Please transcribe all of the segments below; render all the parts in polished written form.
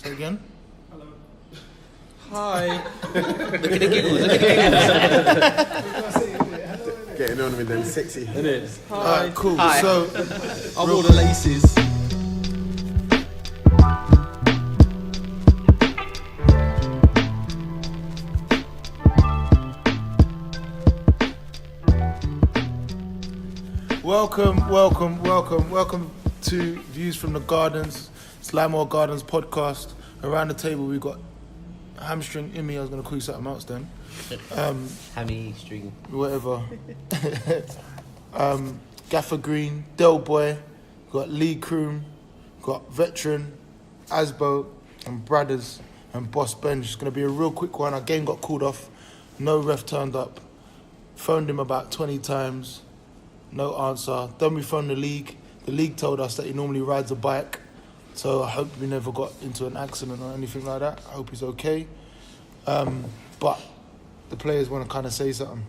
Say again. Hello. Hi. Look at the giggles. Getting on with them sexy. It is. Hi. Alright, cool. Hi. So, I've all the laces. welcome to Views from the Gardens, Slimore Gardens podcast. Around the table we've got Hamstring Imi, I was going to call you something else then. Hammy string. Whatever. Gaffer Green, Del Boy, got Lee Kroom, got Veteran, Asbo, and Brothers, and Boss Benj. It's going to be a real quick one. Our game got called off. No ref turned up. Phoned him about 20 times. No answer. Then we phoned the league. The league told us that he normally rides a bike. So I hope we never got into an accident or anything like that. I hope he's okay. But the players want to kind of say something.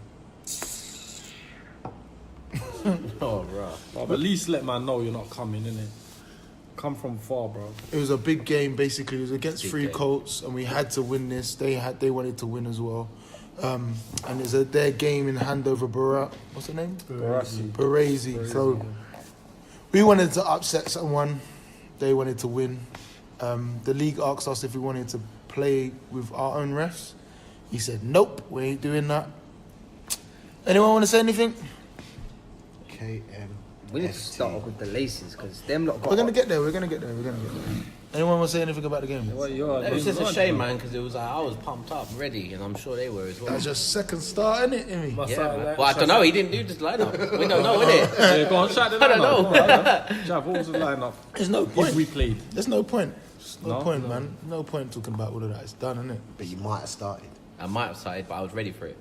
Oh, bro. But at least let man know you're not coming, innit? Come from far, bro. It was a big game, basically. It was against Big 3 game. Colts, and we had to win this. They wanted to win as well. And it's their game in hand over what's her name? Baresi. So we wanted to upset someone. They wanted to win. The league asked us if we wanted to play with our own refs. He said, nope, we ain't doing that. Anyone want to say anything? KM. We need to start off with the laces because them lot got. We're going to get there. Anyone want to say anything about the game? What you are? It was just a shame, man, because it was like I was pumped up, ready, and I'm sure they were as well. That's your second start, innit, Imi? Must Yeah, have man. that. Well, I don't know. He didn't do this lineup. We don't know, innit? Yeah, go on, shout the I don't lineup. know. Go on, Jav, what was the lineup? There's no If point. we played. There's no point. No No? point, man. No point talking about all of that. It's done, innit? But you might have started. I might have started, but I was ready for it.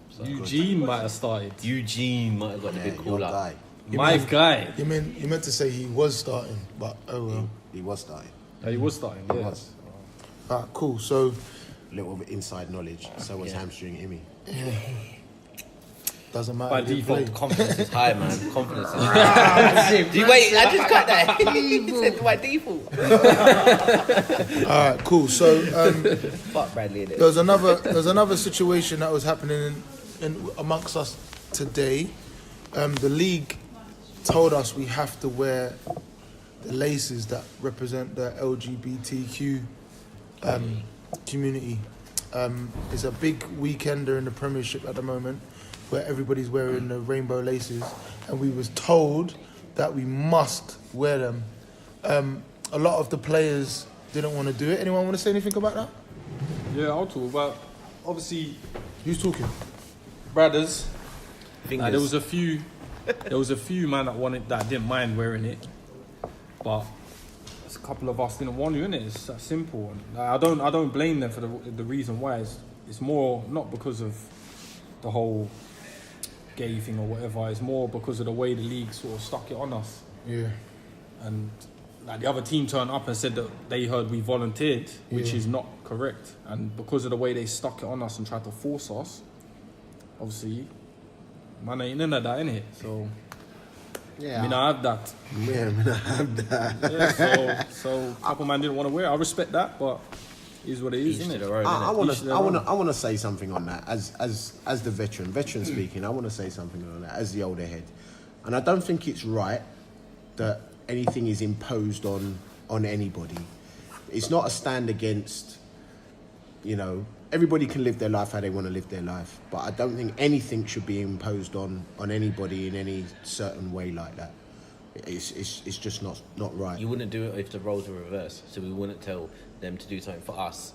So. Eugene might have started. Eugene might have got the Yeah, big your call up. guy. My guy. You meant to say he was starting, but oh well. He was starting. He was starting, He yeah. was. Alright, cool. So Little bit inside knowledge. So was Yeah. Hamstring Imi. doesn't matter. By who default, play. Confidence is high, man. Confidence is high. Wait, I just got that. He said by default. Alright, cool. So Fuck Bradley in it. there's another situation that was happening in amongst us today. The league told us we have to wear the laces that represent the LGBTQ community. It's a big weekender in the Premiership at the moment where everybody's wearing the rainbow laces, and we was told that we must wear them. A lot of the players didn't want to do it. Anyone want to say anything about that? Yeah, I'll talk about. Obviously, Who's talking? brothers. Fingers. There was a few man that didn't mind wearing it, but a couple of us didn't want to, innit? It's that simple. I don't blame them for the reason why. It's more not because of the whole gay thing or whatever. It's more because of the way the league sort of stuck it on us. Yeah. And like the other team turned up and said that they heard we volunteered, which Yeah. is not correct. And because of the way they stuck it on us and tried to force us, obviously, man ain't into that, innit? So, Yeah. I mean, I have that. Yeah, man, I have that. Yeah, so a couple man didn't want to wear it. I respect that, but it is what it is, Each to isn't it? their own, I innit? want to say something on that as the veteran speaking. I want to say something on that as the older head, and I don't think it's right that anything is imposed on anybody. It's not a stand against, everybody can live their life how they want to live their life, but I don't think anything should be imposed on anybody in any certain way like that. It's just not right. You wouldn't do it if the roles were reversed, so we wouldn't tell them to do something for us.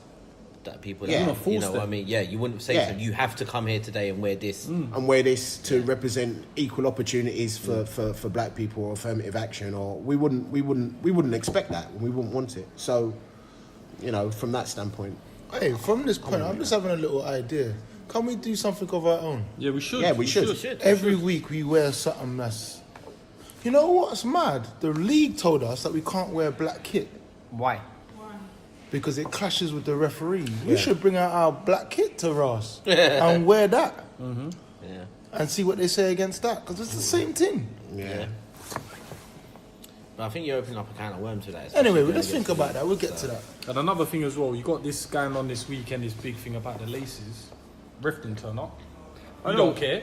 That people, Yeah. that, You wouldn't force you know, them. I mean, yeah, you wouldn't say Yeah. to them, you have to come here today and wear this. And wear this to represent equal opportunities for black people or affirmative action, or we wouldn't expect that, and we wouldn't want it. So, from that standpoint, Hey, from this point, I'm just having a little idea. Can we do something of our own? Yeah, we should. Yeah, we should. Every week we wear something that's... You know what's mad? The league told us that we can't wear black kit Why? because it clashes with the referee. We should bring out our black kit to Ross and wear that Yeah. and see what they say against that, because it's the same thing. yeah. But I think you're opening up a can of worms to that. Anyway, let's think about that. We'll get to that. And another thing as well, you got this going on this weekend, this big thing about the laces. Ref didn't turn up. I don't care.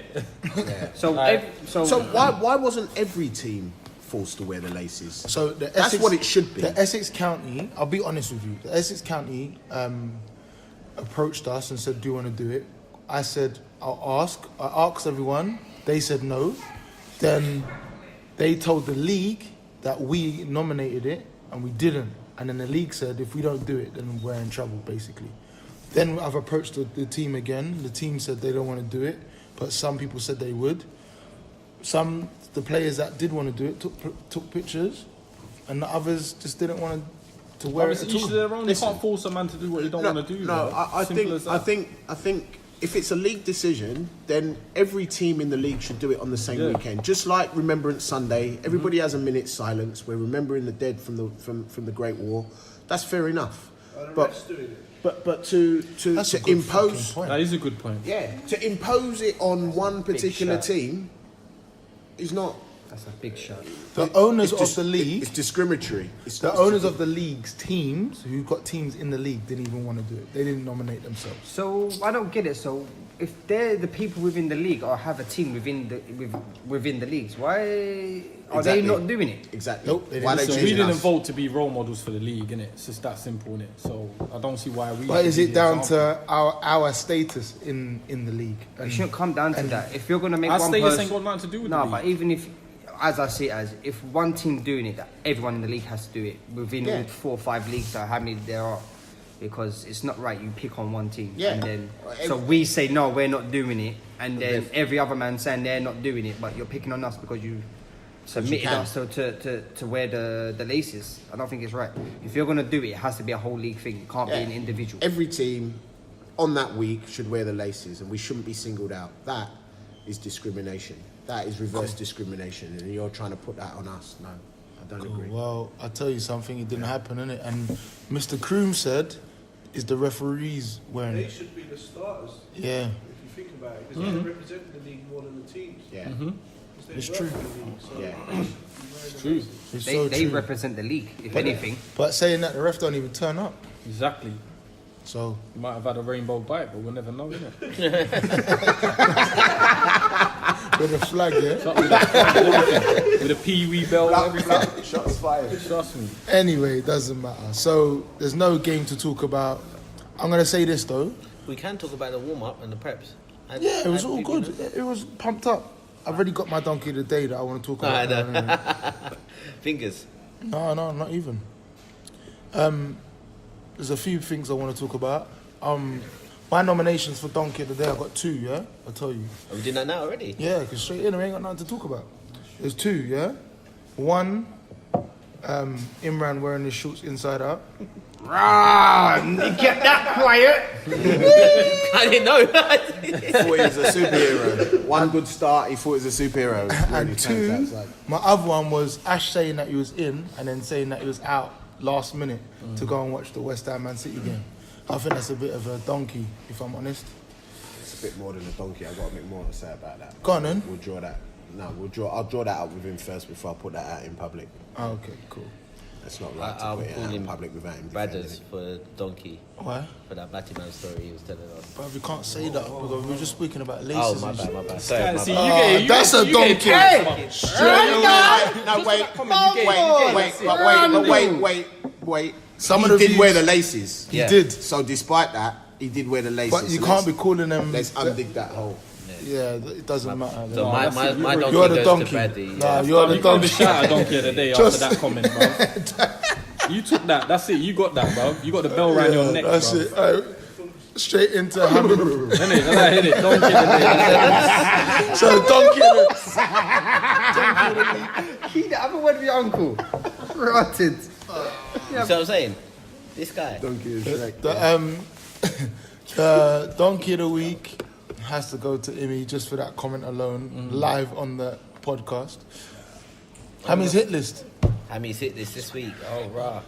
So why wasn't every team forced to wear the laces? So That's what it should be. The Essex County, I'll be honest with you, the Essex County approached us and said, do you want to do it? I said, I'll ask. I asked everyone. They said no. Then they told the league that we nominated it and we didn't. And then the league said, if we don't do it, then we're in trouble, basically. Then I've approached the team again. The team said they don't want to do it, but some people said they would. The players that did want to do it took pictures, and the others just didn't want to wear it at Each all. to their own. You can't force a man to do what he don't want to do. No, bro. I Simple as that. think if it's a league decision, then every team in the league should do it on the same weekend. Just like Remembrance Sunday, everybody has a minute's silence. We're remembering the dead from the Great War. That's fair enough. But to That's a good impose, fucking point. That is a good point. to impose it on one particular team is not. That's a big shot. The owners It's of the league, It's discriminatory. the owners of the league's teams, who got teams in the league, didn't even want to do it. They didn't nominate themselves. So I don't get it. So if they're the people within the league or have a team within the leagues, why are they not doing it? Exactly. Nope, they Why didn't. they So we choosing didn't us? vote to be role models for the league, innit? It's just that simple, innit? So I don't see why we. But is should it be the down example. to our status in the league? It shouldn't come down to that. If you're gonna make Our one status person, ain't got nothing to do with no, the league. but even if, as I see it as, if one team doing it, that everyone in the league has to do it within all 4 or 5 leagues or how many there are, because it's not right. You pick on one team, Yeah. and then so we say no, we're not doing it, and then every other man saying they're not doing it, but you're picking on us because you submitted can. us to wear the laces. I don't think it's right. If you're gonna do it, it has to be a whole league thing. It can't be an individual. Every team on that week should wear the laces, and we shouldn't be singled out. That is discrimination. That is reverse discrimination, and you're trying to put that on us. No, I don't agree. Well, I'll tell you something, it didn't happen, innit? And Mr. Kroom said, is the referees wearing They it? should be the starters, Yeah, if you think about it, because they represent the league more than the teams. Yeah, 'Cause they It's work true. for the league, so yeah. It's true. it's They, so they true. represent the league, if anything. But saying that, the ref don't even turn up. Exactly. So, You might have had a rainbow bite, but we'll never know, innit? with a flag, yeah? With a pee-wee bell, everything. Shots fired. Trust me. Anyway, it doesn't matter. So, there's no game to talk about. I'm going to say this, though. We can talk about the warm up and the preps. Yeah, it was all good. It was pumped up. I've already got my donkey of the day that I want to talk about. I know. Anyway. Fingers. No, not even. There's a few things I want to talk about. My nominations for donkey of the day, I got 2, yeah? I'll tell you. Are we doing that now already? Yeah, because straight in, we ain't got nothing to talk about. There's 2, yeah? 1, Imran wearing his shorts inside out. Get that quiet. I didn't know. He thought he was a superhero. One good start, he thought he was a superhero. Really And turns 2, outside. my other one was Ash saying that he was in and then saying that he was out last minute to go and watch the West Ham Man City game. I think that's a bit of a donkey, if I'm honest. It's a bit more than a donkey. I've got a bit more to say about that. Go on then. We'll draw that. No, I'll draw that out with him first before I put that out in public. Oh, okay, cool. It's not right to I'll put it call out in him public without him Brothers defending for donkey. Why? For that Batman story he was telling us. But we can't say that because we were just speaking about laces. Oh, my and shit. bad. Sorry, my See, bad. you That's a donkey. Wait. Some He of the did views- wear the laces. He Yeah. did, So despite that, he did wear the laces. but you So can't be let's- calling them. Let's undig that hole. Yeah, it doesn't matter. So my donkey You're the goes donkey. to Bradley. Nah, Yeah. you're the You got the donkey. shout donkey of the day Just- after that comment, bro. You took that. That's it. You got that, bro. You got the bell around your neck, That's bro. it. Straight into Hammer. Innit? And I hit it. Donkey of the day. So donkey. Keep that other word with your uncle. Rotted. You see what I'm saying? This guy. Donkey is Shrek. The donkey of the week has to go to Imi just for that comment alone, live on the podcast. Hammy's hit list. Hammy's hit this week. Oh, rah.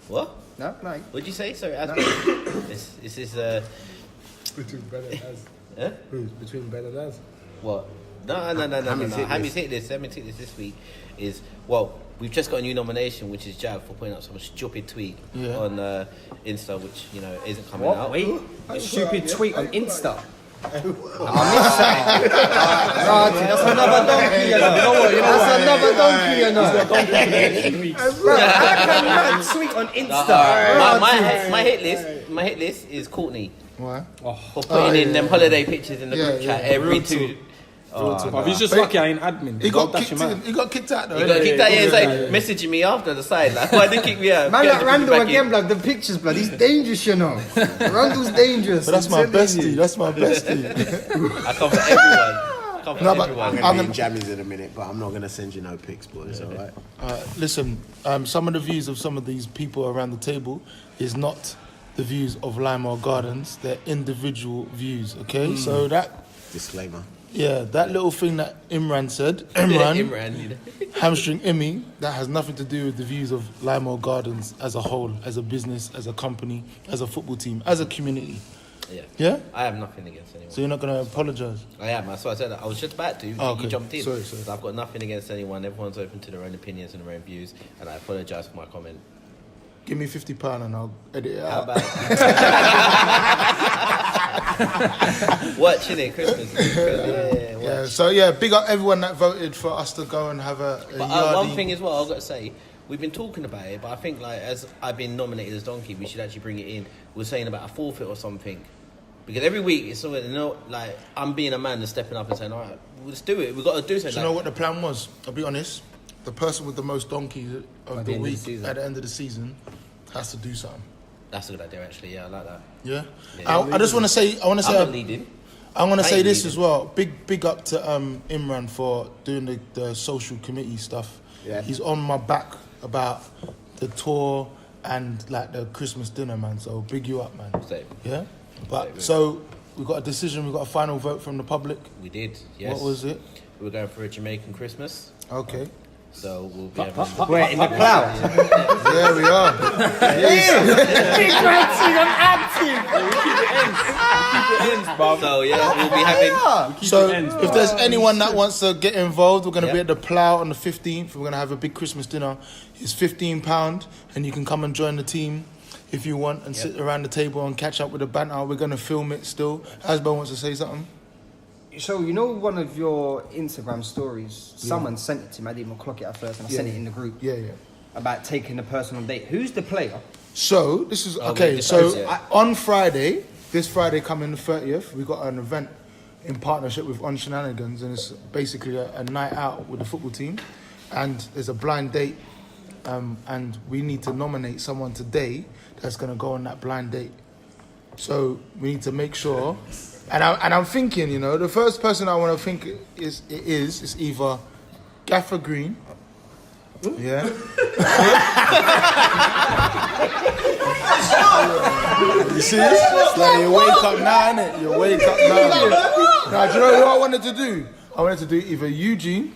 What? No. What'd you say? Sorry, this is between Ben and Az. Huh? Who's between Ben and Az? What? No. Hammy's hit Hammy's hit list. Hammy's hit list this week is, well, we've just got a new nomination, which is Jav for putting up some stupid tweet on Insta, which isn't coming out. Wait, a stupid tweet on Insta. I missed that. That's another donkey, you know. Bro, how can you tweet on Insta? My hit list is Courtney. Why? For putting in them holiday pictures in the group chat every two. If he's just lucky I ain't admin. He got kicked out though. He got kicked out, it's like messaging me after the side, like, why didn't kick me out? Man, like Randall again, blood, the pictures, blood, he's dangerous, you know. Randall's dangerous. But that's my bestie. I come for everyone. I'm going to be in jammies in a minute, but I'm not going to send you no pics, boys, alright? Listen, some of the views of some of these people around the table is not the views of Limewell Gardens. They're individual views, okay? So that... Disclaimer. Yeah, that little thing that Imran said, Imran. hamstring Immy, that has nothing to do with the views of Limewell Gardens as a whole, as a business, as a company, as a football team, as a community. Yeah? I have nothing against anyone. So you're not going to apologise? I am. That's why I said that. I was just about to. Okay. You jumped in. Sorry. I've got nothing against anyone. Everyone's open to their own opinions and their own views, and I apologise for my comment. Give me £50 and I'll edit it How out. about watching it Christmas? Big up everyone that voted for us to go and have a one thing as well, I've got to say, we've been talking about it, but I think like as I've been nominated as Donkey, we should actually bring it in. We're saying about a forfeit or something. Because every week it's always, like I'm being a man and stepping up and saying, all right, let's do it. We've got to do something. Do you know what the plan was? I'll be honest. The person with the most donkeys of the week at the end of the season has to do something. That's a good idea, actually. Yeah, I like that. Yeah. I just want to say. I want to say this as well. Big up to Imran for doing the social committee stuff. Yeah. He's on my back about the tour and like the Christmas dinner, man. So big you up, man. Same. Yeah. But so we got a decision. We got a final vote from the public. We did. Yes. What was it? We were going for a Jamaican Christmas. Okay. So we'll be having... We're in the cloud. There we are. Big ranting, I'm active. So yeah, we'll be having... So if there's anyone that wants to get involved, we're going to be at the Plough on the 15th. We're going to have a big Christmas dinner. It's £15 and you can come and join the team if you want and sit around the table and catch up with the banter. We're going to film it still. Asbo wants to say something. So, you know one of your Instagram stories, someone sent it to me, I didn't even clock it at first, and I sent it in the group. Yeah. About taking a person on date. Who's the player? So, this is... on Friday, this Friday coming the 30th, we got an event in partnership with On Shenanigans, and it's basically a night out with the football team, and there's a blind date, and we need to nominate someone today that's going to go on that blind date. So, we need to make sure... And I'm thinking, the first person I want to think is either Gaffer Green, yeah. You see, it's like you wake up now, innit? You wake up now. Now, do you know what I wanted to do? I wanted to do either Eugene,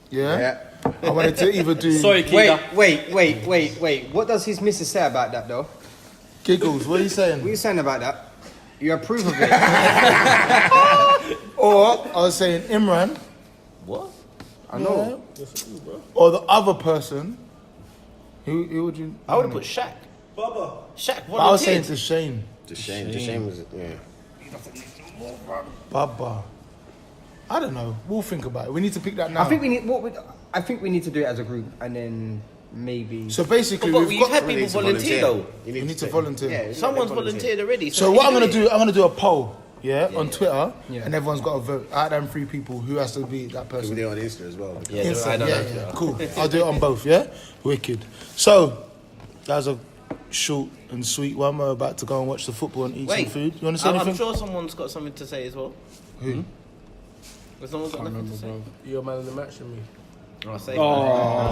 yeah. I wanted to either do. Sorry, Keita. Wait. What does his missus say about that, though? Giggles. What are you saying? What are you saying about that? You approve of it? Or I was saying Imran. What? I know. Yeah. Or the other person. Who would you? I would have put Shaq. Bubba. Shaq, I was saying to Shane. Shame was, yeah. Baba. I don't know. We'll think about it. We need to pick that now. I think we need to do it as a group, and then maybe. So basically, But we've we've got. had people volunteer though. We need to volunteer. Yeah, Someone's volunteered already. So what I'm gonna do? I'm gonna do a poll. On Twitter, Yeah. and everyone's got to vote. Out of them 3 people, who has to be that We'll person? do it on Insta as well. Yeah, Insta, I don't know. yeah, cool. I'll do it on both. Yeah, wicked. So that was a short and sweet one. We're about to go and watch the football and eat some food. You want to say I'm anything? sure someone's got something to say as well. Who? Has someone got nothing to say? You're man of the match and me. I'll say. Oh,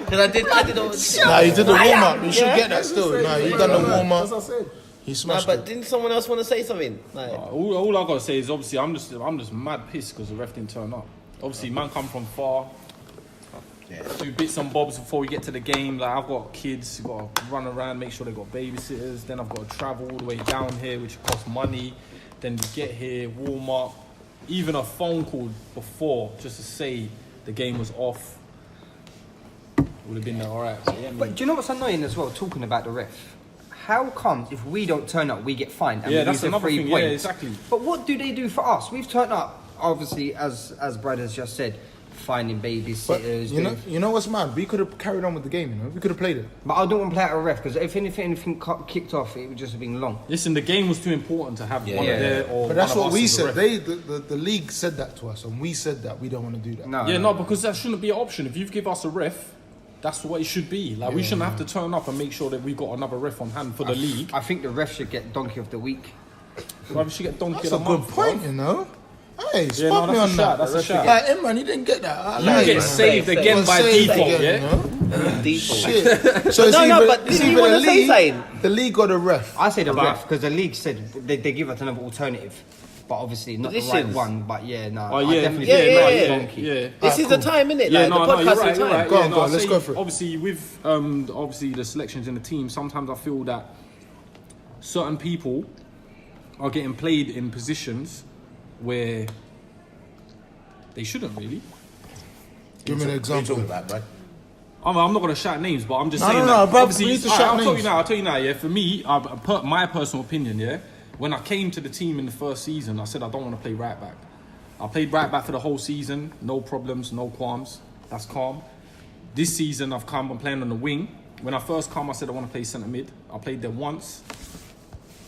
Because I did all the Nah, you did the warm up. You should get that still. Nah, you done the warm That's up. what I said. He Nah, smashed but it. didn't someone else want to say something? Like, all I gotta say is obviously I'm just mad pissed because the ref didn't turn up. Obviously, man come from far. Do bits and bobs before we get to the game. Like I've got kids, got to run around, make sure they got babysitters. Then I've got to travel all the way down here, which costs money. Then we get here, warm up. Even a phone call before just to say the game was off. would have been all right. So, yeah, But do you know what's annoying as well? Talking about the ref, how comes if we don't turn up, we get fined? And we that's lose the another 3 thing. points? Yeah, exactly. But what do they do for us? We've turned up, obviously, as Brad has just said, finding But babysitters. you know what's mad? We could have carried on with the game. You know, we could have played it. But I don't want to play out a ref because if anything kicked off, it would just have been long. Listen, the game was too important to have one Yeah. there or But that's one of what us we as a said. ref. The league said that to us, and we said that we don't want to do that. No, because that shouldn't be an option. If you give us a ref, that's what it should be. Like we shouldn't have to turn up and make sure that we got another ref on hand for the league. I think the ref should get donkey of the week. Why we should get donkey That's of a the good month, point, bruv. you know. Hey, Yeah, spot no, me that's on a that. shout, that's a shout. Like, Imran, you didn't get that. I You like get it. saved Safe. again by Saved default, again, yeah? you know? Default. Shit. So it's No, either, but it's didn't you either wanna the say league, something? the league or the ref. I say the ref because the league said they give us another alternative, but obviously not the right Positions. one. But yeah, no, Oh I yeah, definitely yeah, think no, it's yeah, donkey. yeah. This is the time, innit? Yeah, Like, no, the no, podcast you're right, is you're time. right. Go Yeah, on, no, go on, I let's say, go for it. Obviously, with obviously the selections in the team, sometimes I feel that certain people are getting played in positions where they shouldn't really. Give me an What are you example. talking about, bro? I'm not going to shout names, but I'm just No, saying no, no, that. bruv, Obviously, we need to Alright, shout I'll tell names. you now. Yeah, for me, my personal opinion, yeah, when I came to the team in the first season, I said I don't want to play right back. I played right back for the whole season, no problems, no qualms. That's calm. This season, I'm playing on the wing. When I first come, I said I want to play centre mid. I played there once,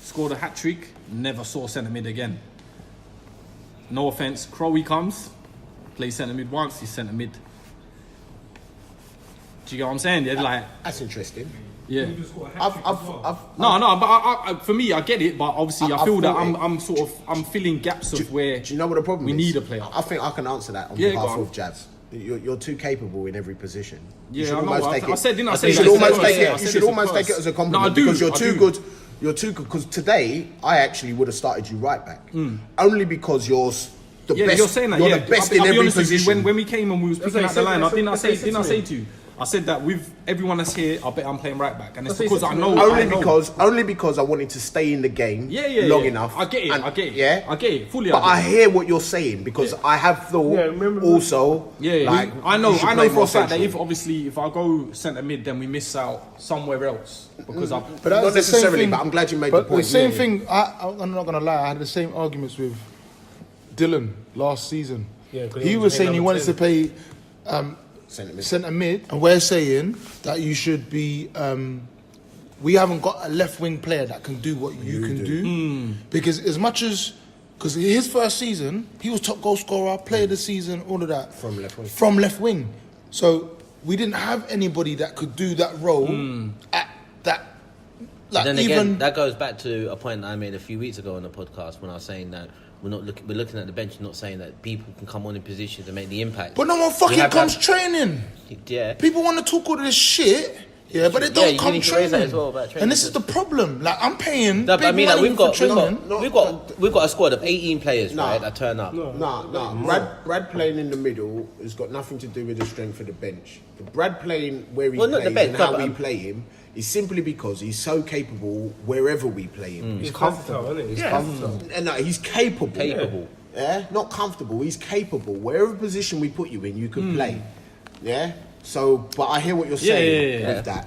scored a hat trick, never saw centre mid again. No offense, Crowe comes, plays centre mid once, he's centre mid. Do you get what I'm saying? They're like, That's interesting. yeah. I've No, but I, for me, I get it. But obviously, I feel that thought I'm filling gaps of where Do you know what the problem we is? need a player. I think I can answer that on Yeah, behalf go on. of Jazz. You're too capable in every position. You Yeah, should I know. almost I take it. said, didn't I say You that? should I said almost it take first. I it. You said should it almost take first. it as a No, compliment I do, because you're I too do. good. You're too good. Because today I actually would have started you right back, only because you're the Yeah, best. you're saying that. You're Yeah, the best I'll in be every honest with you, position. when we came and we was picking out the line, didn't I say to you? I said that with everyone that's here, I bet I'm playing right back, and it's because I know. Only because I wanted to stay in the game Yeah, long yeah. enough. I get it. and- I get it. Yeah, I get it fully. But I get it. hear what you're saying because I have thought also. Yeah, like, I know you should play for more a fact that central. if I go centre mid, then we miss out somewhere else because I. But that's Not the same necessarily, thing. but I'm glad you made the But point. the same Yeah. thing. I'm not gonna lie. I had the same arguments with Dylan last season. Yeah, 'cause he he was was saying he number wanted 10. to play Centre mid. centre mid, and we're saying that you should be. We haven't got a left wing player that can do what you can do. Because as much as, because his first season, he was top goal scorer, player of the season, all of that From left wing. From left wing, so we didn't have anybody that could do that role at that. Like Then even again, that goes back to a point I made a few weeks ago on the podcast when I was saying that we're looking at the bench, not saying that people can come on in positions and make the impact. but no one fucking have comes that- training. Yeah. People want to talk all this shit, yeah, but they Yeah, don't you come need to raise that training. as well about training. And this is the problem. Like I'm paying No, big but I mean, money like, for training. we've got a squad of 18 players, right, that turn up. No. Brad playing in the middle has got nothing to do with the strength of the bench. The Brad playing where he Well, not plays the bench, and how but, we play him is simply because he's so capable wherever we play him. He's comfortable, isn't he? He's comfortable. And he's capable. Capable. Yeah, not comfortable. He's capable. Wherever position we put you in, you can play. Yeah. So, but I hear what you're saying yeah. with that.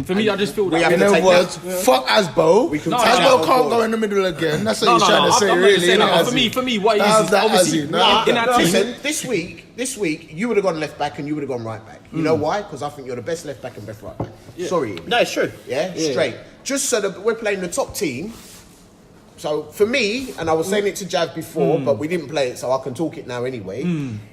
For me, I just feel We that. have In to other take words, that. fuck Asbo. We can No, take that Asbo on can't board. go in the middle again. That's what No, he's no, trying no, to say, I'm not really. saying that. innit, For me, what it How's is that, obviously Azzy? Nah, in that team. Listen, this week you would have gone left back and you would have gone right back. You know why? Because I think you're the best left back and best right back. Sorry. No, it's true. Yeah, straight. Just so that we're playing the top team. So for me, and I was saying it to Jav before, but we didn't play it, so I can talk it now anyway.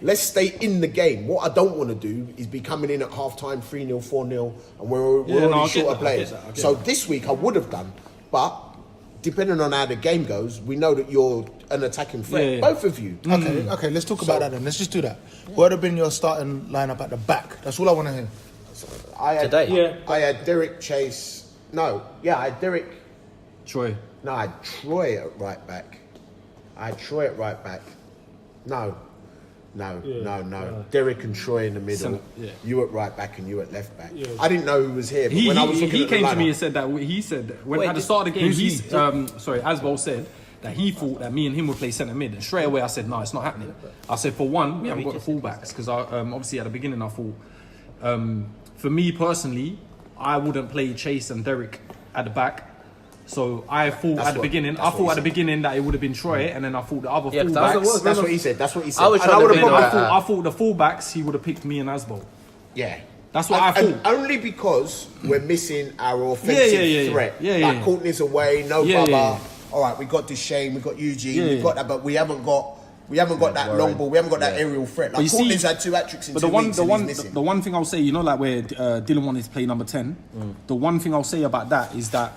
Let's stay in the game. What I don't want to do is be coming in at half time 3-0, 4-0, and we're already I get short that, of players. I get So that. this week I would have done, but depending on how the game goes, we know that you're an attacking threat, Yeah. both of you. Okay, let's talk about that then. Let's just do that. What would have been your starting lineup at the back? That's all I want to hear. I had, Today? Yeah. I had Derek Chase. I had Derek. Troy. No, I had Troy at right back. No. Derek and Troy in the middle. Yeah. You at right back and you at left back. Yeah. I didn't know who was here, but He when I was looking at the came to me lineup- and said that he said when Wait, at the start of the game, who's he? Asbel said that he thought that me and him would play centre mid, and straight away I said no, it's not happening. I said for one, we haven't got the fullbacks because I obviously at the beginning I thought for me personally, I wouldn't play Chase and Derek at the back. So I thought at the beginning that it would have been Troy, and then I thought the other fullbacks. That's what he said. That's what he said. I thought the fullbacks he would have picked me and Asbo. Yeah. That's what I thought. And only because we're missing our offensive threat. Like Courtney's away, no Baba. All right, we got Deshane, we got Eugene, we've got that, but we haven't got that long ball, we haven't got that aerial threat. Like Courtney's had 2 hat-tricks in 2 weeks and he's missing. The one thing I'll say, like where Dylan wanted to play number 10, the one thing I'll say about that is that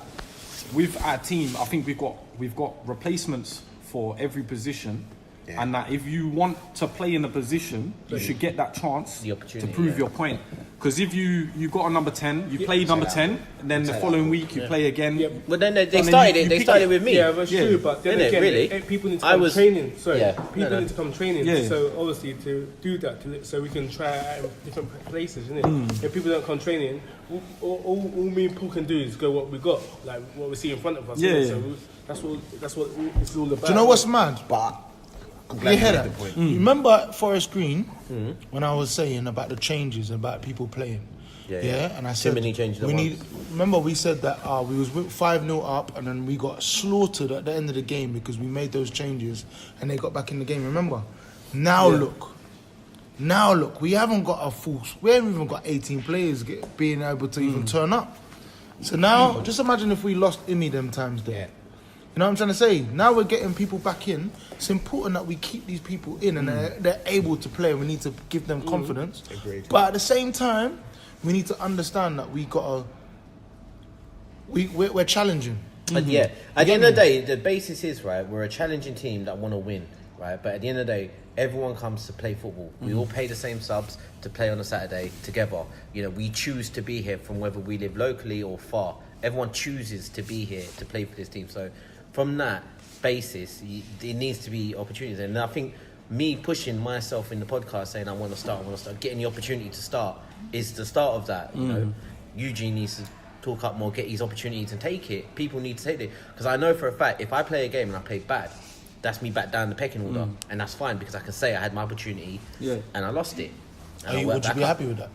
with our team, I think we've got replacements for every position. Yeah. And that if you want to play in a position, you should get that chance to prove your point. Because if you got a number 10, you play number 10, and then the following week you play again. Yeah. But then they started with me. Yeah, that's true. But then again, really? people need to come training. Sorry, people need to come training. Yeah. So obviously to do that, so we can try out in different places, isn't it? If people don't come training, all me and Paul can do is go what we got, like what we see in front of us. Yeah. So that's what it's all about. Do you know what's mad? But I'm You glad hear you made that? the point. You remember at Forest Green when I was saying about the changes about people playing? Yeah. And I said many changes at once. Remember we said that we was 5-0 up and then we got slaughtered at the end of the game because we made those changes and they got back in the game. Remember? Now look, we haven't even got 18 players being able to even turn up. So now, just imagine if we lost Imi them times there. You know what I'm trying to say? Now we're getting people back in. It's important that we keep these people in and they're able to play. We need to give them confidence. Agreed. But at the same time, we need to understand that we're challenging. But yeah, at the end of the day, the basis is, right, we're a challenging team that want to win, right? But at the end of the day, everyone comes to play football. We all pay the same subs to play on a Saturday together. We choose to be here from whether we live locally or far. Everyone chooses to be here to play for this team. So from that basis, it needs to be opportunities. And I think me pushing myself in the podcast saying I want to start, getting the opportunity to start is the start of that. Eugene needs to talk up more, get his opportunities and take it. People need to take it. Because I know for a fact, if I play a game and I play bad, that's me back down the pecking order. And that's fine because I can say I had my opportunity and I lost it. Would you be happy with that?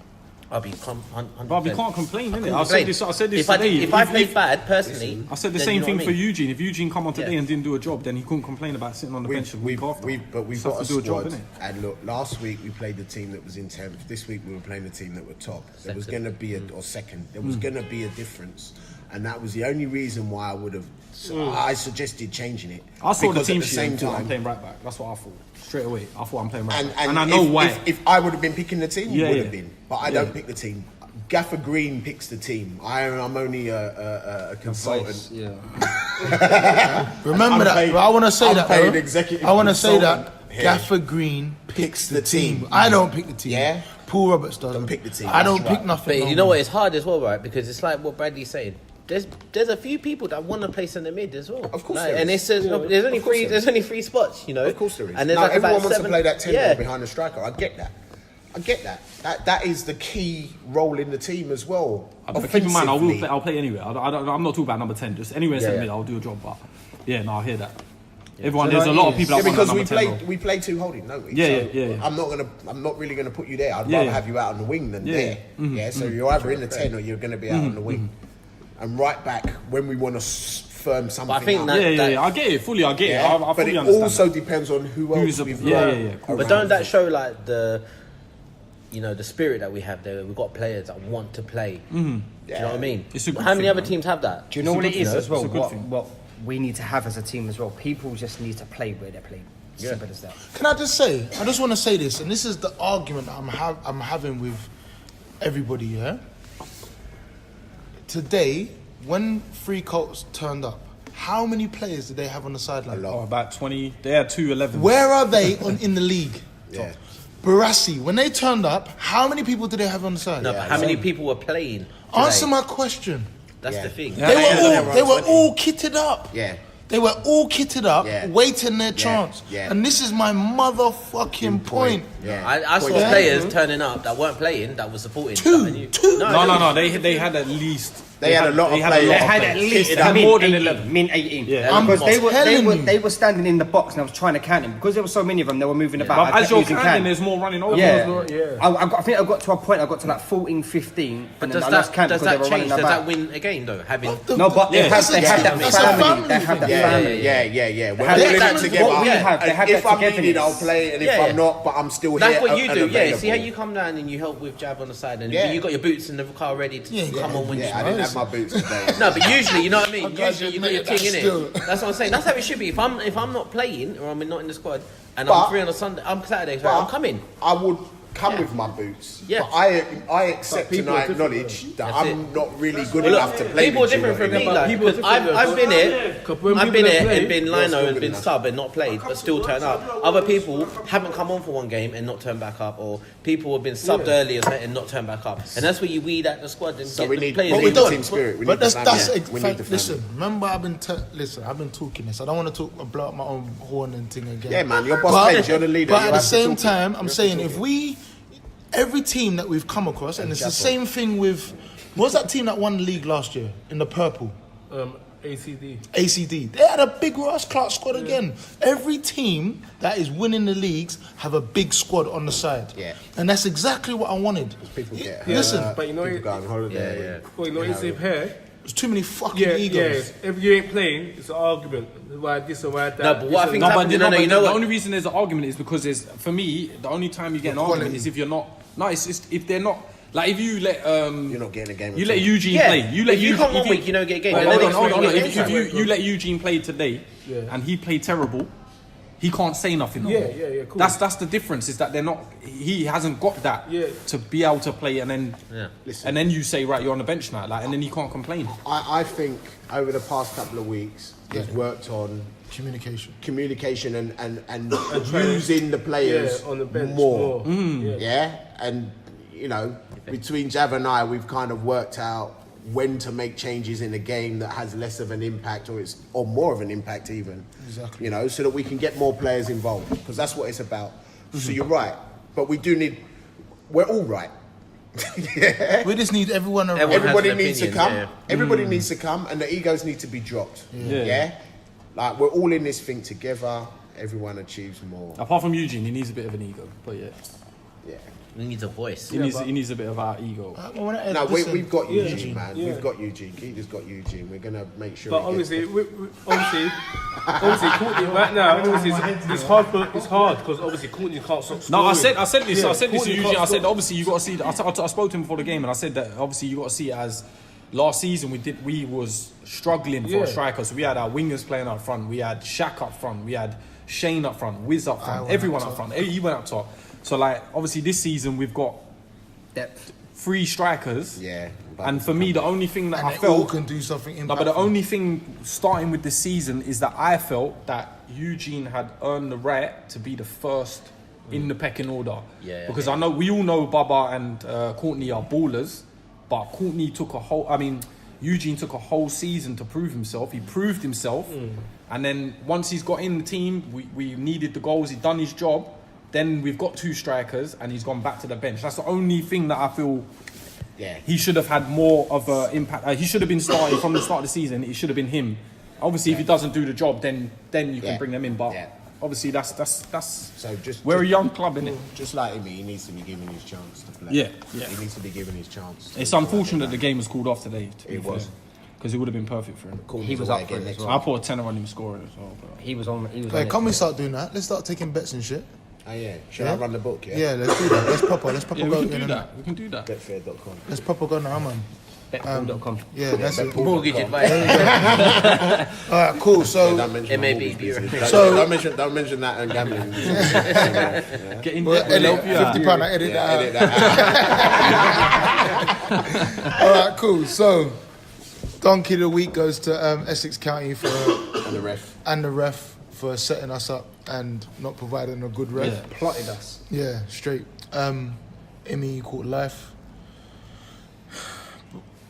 I'll be 100%. But we can't complain, innit? I said this today. If I played bad, personally... I said the same thing for Eugene. If Eugene come on today and didn't do a job, then he couldn't complain about sitting on the bench the week after. But we've got a squad. And look, last week we played the team that was in 10th. This week we were playing the team that were top. There was going to be second. There was going to be a difference. And that was the only reason why I would have... I suggested changing it. I saw the team at the same time I'm playing right back. That's what I thought. Straight away. I thought I'm playing right back. And I know why. If I would have been picking the team, you would have been. But I don't pick the team. Gaffer Green picks the team. I'm only a consultant. Remember that. I want to say that. I want to say that here. Gaffer Green picks the team. I don't pick the team. Yeah. Paul Roberts doesn't pick the team. I don't That's pick right. nothing. But you know what? It's hard as well, right? Because it's like what Bradley's saying. There's a few people that want to play centre mid as well. Of course like, there and is. there's only three spots, Of course there is. And there's now, like everyone about wants 7. to play that 10 behind the striker. I get that. That is the key role in the team as well. But keep in mind, I'll play anywhere. I'm not talking about number 10. Just anywhere centre mid, I'll do a job. But I hear that. Everyone, there's a lot of people that want that number 10 we play two holding, don't we? Yeah. I'm not really gonna put you there. I'd rather have you out on the wing than there. So you're either in the 10 or you're gonna be out on the wing. And right back when we want to firm something I think up. I get it fully. I get it. I but fully it understand. also depends on who else we've got. But don't that show like the spirit that we have there? We've got players that want to play. Do you know what I mean? How many other teams have that? Do you know what it is as well? What we need to have as a team as well. People just need to play where they're playing. Simple as that. Can I just say? I just want to say this, and this is the argument that I'm having with everybody. Yeah. Today, when 3 Colts turned up, how many players did they have on the sideline? About 20. They had 211. Where are they in the league? Yeah. Barassi, when they turned up, how many people did they have on the side? No, but how many people were playing today? Answer my question. That's the thing. They were all kitted up. Yeah. They were all kitted up, waiting their chance. Yeah. And this is my motherfucking point. Yeah. I saw players turning up that weren't playing, that was supporting. Two. No. They had at least They had a lot of They had a players. lot They of had at players. least They had min more than 18, 11. min 18. Yeah. Because they telling you. they were standing in the box and I was trying to count them. Because there were so many of them, they were moving about. But I as kept you're losing counting, count. there's more running over. Yeah, Yeah. I think I got to a point. I got to like 14, 15, But and then does I lost that count does because they that were change? running Does about. that win again though? Having No, but they have that it's a family. family They have that thing. family. Yeah. We're have all that- in it that's together. what we have. They have If that I'm needed, togetherness. I'll play, and if Yeah. I'm not, but I'm still that's here. what you and do, yeah. available. See how you come down and you help with jab on the side, and Yeah. you got your boots in the car ready to come on when you. Yeah, I didn't have my boots today. No, but usually, you know what I mean. I'm glad Usually, you you got your admitted thing that in still. it. That's what I'm saying. That's how it should be. If I'm not playing or I'm not in the squad and But- I'm free on a Sunday, I'm Saturday, so I'm coming. I would come with my boots. Yeah. But I accept and people I are different, acknowledge that That's I'm it. not really good Well, enough to look, play people are with you, different you from know me. what I Like, mean? people are because different, I've been here. Because when I've people been don't here play, and been you're lino still and good been enough. sub and not played, but still turn up. Other people haven't come on for one game and not turned back up, or people have been subbed earlier and not turned back up. And that's where you weed out the squad and So get we the need, players. we in need the the squad. team spirit. We But need the that's family. We need the family. listen. Remember, I've been talking this. I don't want to blow up my own horn and thing again. Yeah, man, you're boss bench, you're the leader. But you at the have to same talk it. time, I'm You have to saying talk if it. every team that we've come across, and it's the same thing with, what's that team that won the league last year in the purple? ACD. ACD. They had a big Ross Clark squad again. Every team that is winning the leagues have a big squad on the side. Yeah. And that's exactly what I wanted. People get Listen, But you know, people go on holiday. Yeah, yeah. well, you know, it's here. there's too many fucking Yeah, egos. yeah. If you ain't playing, it's an argument. Why this or why that? No, but what I This think or- No, but, happening- no, no, but you know the what? only reason there's an argument is because there's, for me, the only time you get an Quality. argument is if you're not. No, it's just if they're not. Like if you let You're not getting a game. you at let all. Eugene Yeah, play. You let if you Eugene, come one week, you don't get a game. Hold and then on, hold next on. week you If get a game. you let Eugene play today, Yeah. and he played terrible, he can't say nothing. no Yeah, more. yeah, cool. That's the difference. Is that they're not. He hasn't got that Yeah. to be able to play, and then Listen. and then you say right, you're on the bench now, like, and then he can't complain. I think over the past couple of weeks, he's worked on communication and using the players Yeah, on the bench more. more. Yeah, and you know, between Jav and I, we've kind of worked out when to make changes in a game that has less of an impact or more of an impact even. Exactly. You know, so that we can get more players involved because that's what it's about. So you're right, but we're all right. Yeah. We just need everyone around. Everyone has Everybody an needs to opinion, come. yeah. Everybody needs to come, and the egos need to be dropped. Yeah. Like we're all in this thing together. Everyone achieves more. Apart from Eugene, he needs a bit of an ego, but yeah, Yeah. He needs a voice. he needs a bit of our ego. No, we've got Yeah. Eugene, man. Yeah. We've got Eugene. Keita's got Eugene. We're gonna make sure. But he gets obviously, Courtney, right now, obviously, it's hard because obviously Courtney can't stop No, scoring. I said this Yeah, to Courtney Eugene. can't I said stop- obviously you got to see. I spoke to him before the game, and I said that obviously you got to see it as last season we was struggling for Yeah. a striker. So we had our wingers playing up front, we had Shaq up front, we had Shane up front, Wiz up front, went everyone up up front. He went up top. So like obviously this season we've got Depth. 3 strikers. Yeah. And for me, the only thing that And I they all felt. can do something No, but the impactful. only thing starting with this season is that I felt that Eugene had earned the right to be the first in the pecking order. Yeah, Because I know we all know Baba and Courtney are ballers, but Eugene took a whole season to prove himself. He proved himself, and then once he's got in the team, we needed the goals. He'd done his job. Then we've got 2 strikers, and he's gone back to the bench. That's the only thing that I feel. Yeah. He should have had more of an impact. He should have been starting from the start of the season. It should have been him. Obviously, if he doesn't do the job, then you can bring them in. But obviously, that's So we're a young club, innit? Just like him, he needs to be given his chance to play. Yeah. He needs to be given his chance. It's unfortunate the game was called off today. It was. Because it would have been perfect for him. He was up for it as well. I put a tenner on him scoring as well. But. He was on. He was Hey, on it. can we start doing that? Let's start taking bets and shit. Oh yeah. Should I run the book? Yeah. Yeah, let's do that. Let's proper Yeah, we go can do in and- that. We can do that. Betfair.com. Let's proper go now, man. Betpool.com. Yeah, that's it. Mortgage advice. All right, cool. So, Don't mention It may my be mortgage business. bureau. So- don't mention that and gambling. Get in well, there. We'll help edit, you out. £50, I edit that out. Edit that out. All right, cool. So, Donkey of the Week goes to Essex County And the ref. and the ref for setting us up and not providing a good ref. Yeah. Plotted us. Yeah, straight. Emmy called life.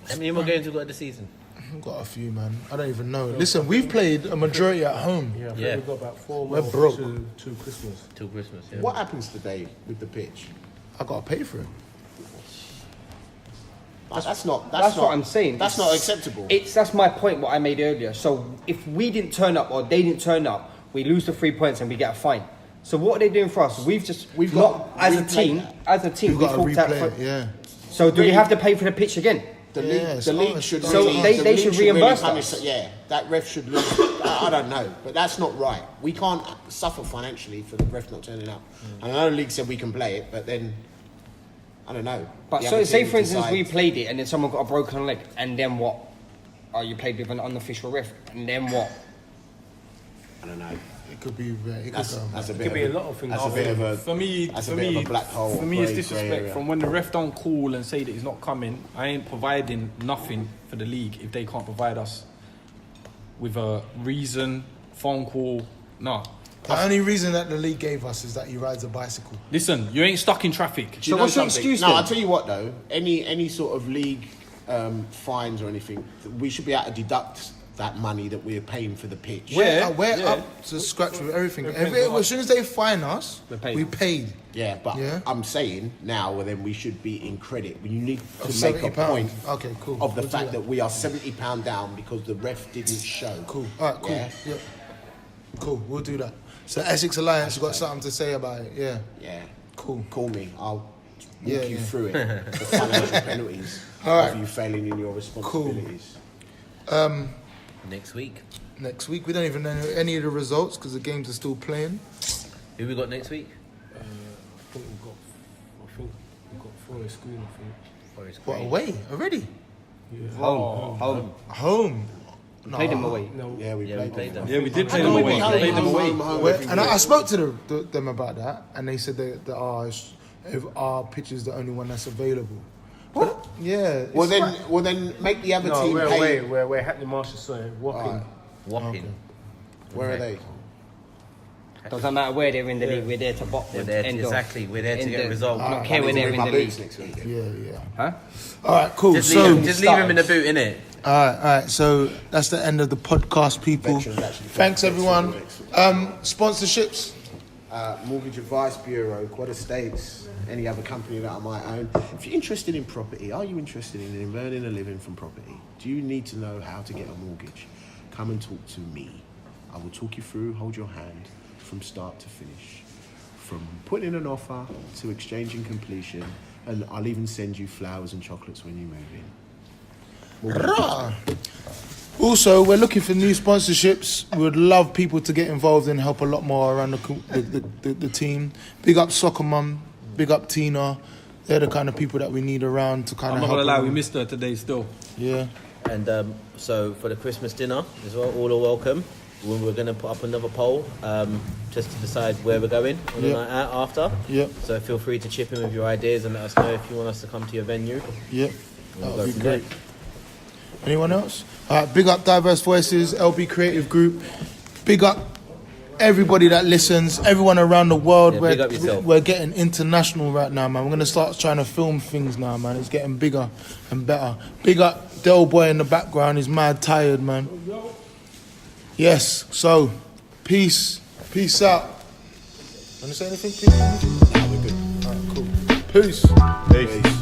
How many more games we got this season? I've got a few, man. I don't even know. Listen, we've played a majority at home. Yeah, I think Yeah. we've got about 4 We're more broke. to Christmas. Till Christmas, yeah. What happens today with the pitch? I gotta pay for it. That's not. That's what I'm saying. That's not acceptable. That's my point. What I made earlier. So if we didn't turn up or they didn't turn up, we lose the 3 points and we get a fine. So what are they doing for us? We've got as a team. We've got to replay it, yeah. So do we have to pay for the pitch again? The league should. So they should reimburse us. Yeah, that ref should lose. I don't know, but that's not right. We can't suffer financially for the ref not turning up. And I know the league said we can play it, but then I don't know. But so say for instance we played it and then someone got a broken leg, and then what? Oh, you played with an unofficial ref, and then what? I don't know. It could be. That's a bit. Could be a lot of things. That's a bit of a. For me, that's a bit of a black hole. For me, it's grey disrespect. area. From when the ref don't call and say that he's not coming, I ain't providing nothing for the league if they can't provide us with a reason, phone call. No. The only reason that the league gave us is that he rides a bicycle. Listen, you ain't stuck in traffic. Do you know what's your something? excuse No, then? I'll tell you what though. Any sort of league fines or anything, we should be able to deduct that money that we're paying for the pitch. Yeah. We're up to scratch with everything. As soon as they fine us, we paid. Yeah, but Yeah. I'm saying now, well, then we should be in credit. You need to Of make a £70. point Okay, cool. of the We'll do fact that. that we are £70 down because the ref didn't show. Cool. All right, cool. Yeah. Yeah. Cool, we'll do that. So Essex Alliance got something to say about it, yeah. Yeah. Cool. Call me. I'll walk Yeah, you yeah. through it. The financial penalties All right. of you failing in your responsibilities. Next week. Next week, we don't even know any of the results because the games are still playing. Who we got next week? I think we've got Forest Green. I think. Forest What, Green. away already? Home. Home. Played them away. No. Yeah, we Yeah, played we played them. Yeah, we did play Home, them away. home, Played them home, away. home, Where- every and I week. spoke to them about that, and they said that if our pitch is the only one that's available. What? Yeah. Well it's then make the other No, team we're pay. away. We're Hackney Marshall, sorry. Wapping. Wapping. Where are they? Doesn't matter where they're in the league, we're there to box. We're there. Exactly. We're there to get a result. I don't care when I need to they're in bring the my league. boots next week. Yeah. Huh? All right, cool. Just So, leave him in the boot, innit? all right. So that's the end of the podcast, people. Veterans actually Thanks, play everyone. next week. Sponsorships. Mortgage Advice Bureau, Quad Estates, any other company that I might own. If you're interested in property, are you interested in earning a living from property? Do you need to know how to get a mortgage? Come and talk to me. I will talk you through, hold your hand from start to finish. From putting in an offer to exchanging completion, and I'll even send you flowers and chocolates when you move in. Rah. Also, we're looking for new sponsorships. We would love people to get involved and help a lot more around the team. Big up Soccer Mum, big up Tina. They're the kind of people that we need around to kind I'm of not help. gonna lie, we around. missed her today still. Yeah. And so for the Christmas dinner as well, all are welcome. We're going to put up another poll just to decide where we're going on the Yep. night out after. Yep. So feel free to chip in with your ideas and let us know if you want us to come to your venue. Yep. We'll That go would be from great. there. Anyone else? Big up Diverse Voices, LB Creative Group. Big up everybody that listens, everyone around the world. Yeah, big up yourself. We're getting international right now, man. We're going to start trying to film things now, man. It's getting bigger and better. Big up Del Boy in the background. He's mad tired, man. Yes, so peace. Peace out. Want to say anything? Peace? Nah, we're good. All right, cool. Peace. Peace.